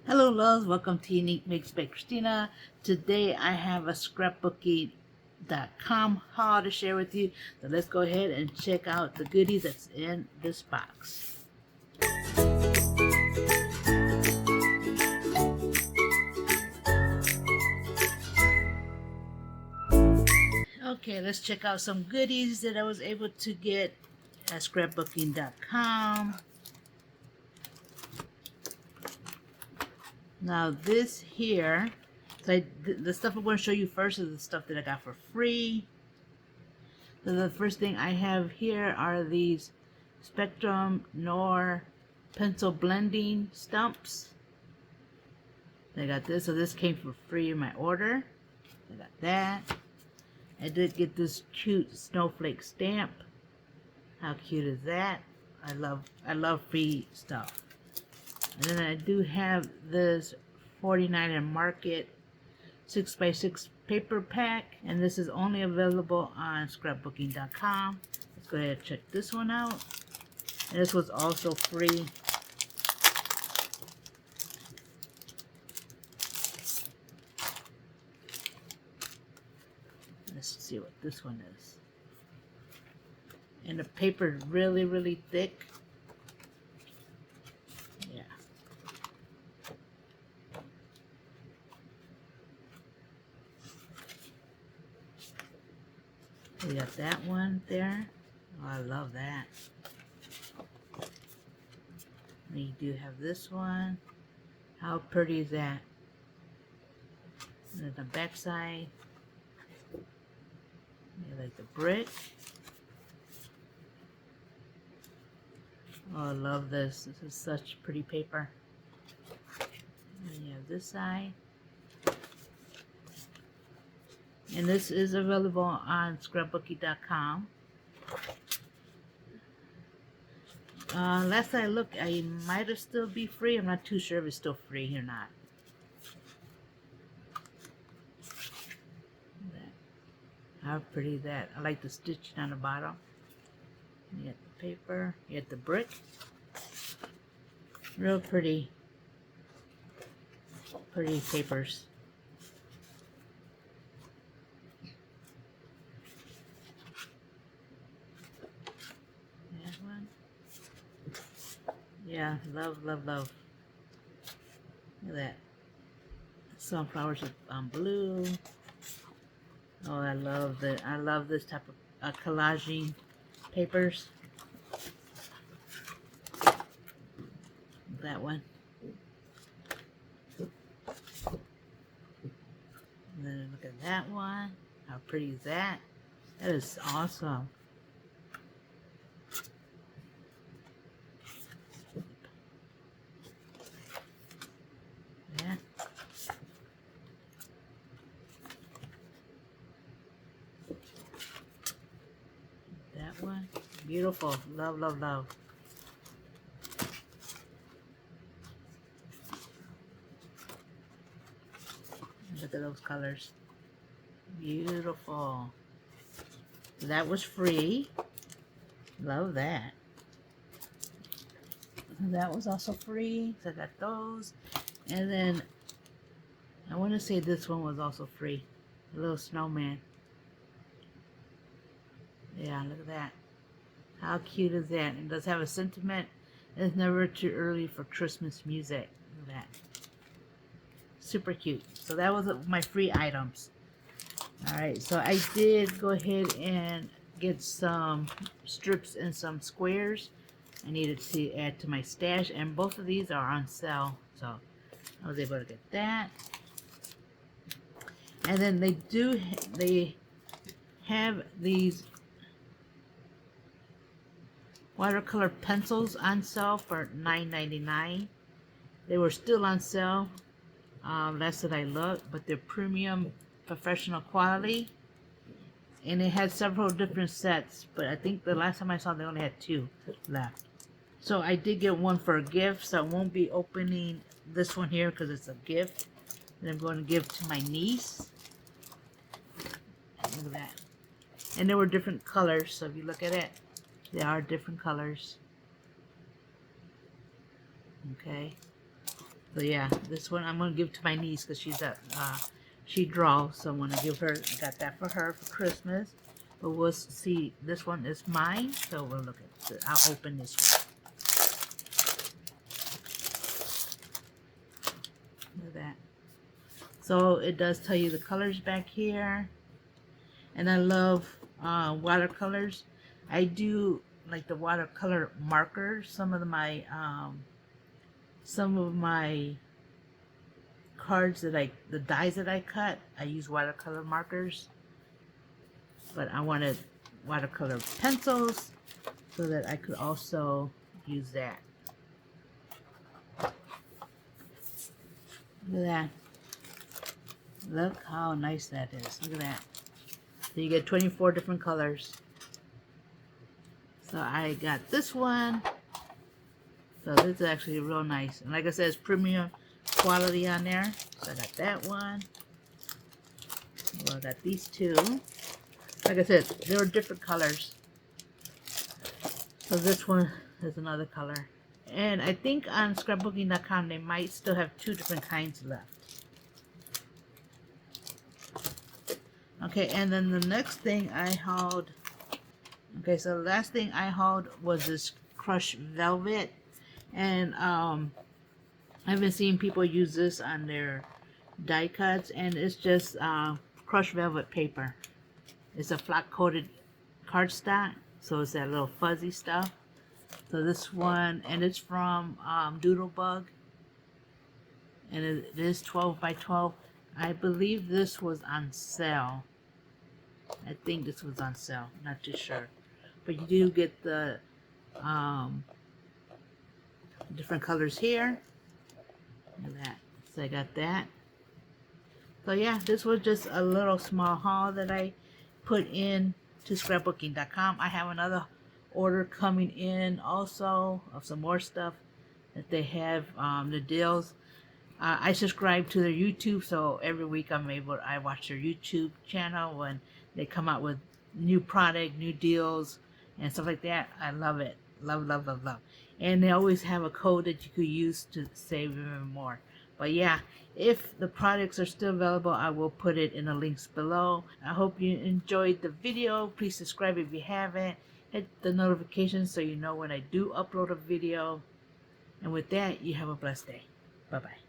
Hello loves, welcome to UniekMakes by Cristina. Today I have a scrapbooking.com haul to share with you. So let's go ahead and check out the goodies that's in this box. Okay, let's check out some goodies that I was able to get at scrapbooking.com. Now this here, the stuff I'm going to show you first is the stuff that I got for free. So the first thing I have here are these Spectrum Noir pencil blending stumps. I got this, so this came for free in my order. I got that. I did get this cute snowflake stamp. How cute is that? I love free stuff. And then I do have this 49 Market 6x6 paper pack, and this is only available on scrapbooking.com. Let's go ahead and check this one out. And this was also free. Let's see what this one is. And the paper is really thick. Yeah. We got that one there. Oh, I love that. We do have this one. How pretty is that? And then the back side. You like the brick. Oh, I love this. This is such pretty paper. And then you have this side. And this is available on scrapbooking.com. Last I looked, I might have still be free. I'm not too sure if it's still free or not. How pretty is that? I like the stitching on the bottom. You get the paper, you get the brick. Real pretty papers. That one. Yeah, love. Look at that. Sunflowers on blue. Oh, I love this type of collaging papers. That one. And then look at that one. How pretty is that? That is awesome. Yeah. That one. Beautiful. Love. Look at those colors. Beautiful. That was free. Love that. That was also free. So I got those. And then I want to say this one was also free. A little snowman. Yeah, look at that. How cute is that? It does have a sentiment. It's never too early for Christmas music. Look at that. Super cute. So that was my free items. Alright, so I did go ahead and get some strips and some squares. I needed to add to my stash, and both of these are on sale. So I was able to get that. And then they have these watercolor pencils on sale for $9.99. They were still on sale. Last that I looked, but they're premium professional quality. And it had several different sets, but I think the last time I saw they only had 2 left. So I did get one for a gift, so I won't be opening this one here because it's a gift that I'm going to give to my niece. Look at that. And there were different colors, so if you look at it, there are different colors. Okay. So yeah, this one I'm gonna give to my niece because she's a she draws, so I'm gonna give her. I got that for her for Christmas. But we'll see. This one is mine, so we'll look at it. I'll open this one. Look at that. So it does tell you the colors back here, and I love watercolors. I do like the watercolor markers. Some of my cards that the dies that I cut, I use watercolor markers. But I wanted watercolor pencils so that I could also use that. Look at that. Look how nice that is. Look at that. So you get 24 different colors. So I got this one. So this is actually real nice. And like I said, it's premium quality on there. So I got that one. Well, I got these two. Like I said, they were different colors. So this one is another color. And I think on scrapbooking.com they might still have 2 different kinds left. Okay, and then the next thing I hauled. Okay, so the last thing I hauled was this crushed velvet. And I've been seeing people use this on their die cuts, and it's just crushed velvet paper. It's a flat coated cardstock, so it's that little fuzzy stuff. So this one, and it's from Doodlebug, and it is 12 by 12. I believe this was on sale. I think this was on sale, not too sure. But you do get the different colors here. Look at that. So I got that. So yeah, this was just a little small haul that I put in to scrapbooking.com. I have another order coming in also of some more stuff that they have, the deals. I subscribe to their YouTube, so every week I watch their YouTube channel when they come out with new product, new deals, and stuff like that. I love it. Love, love, love, love. And they always have a code that you could use to save even more. But yeah, if the products are still available, I will put it in the links below. I hope you enjoyed the video. Please subscribe if you haven't. Hit the notifications so you know when I do upload a video. And with that, you have a blessed day. Bye-bye.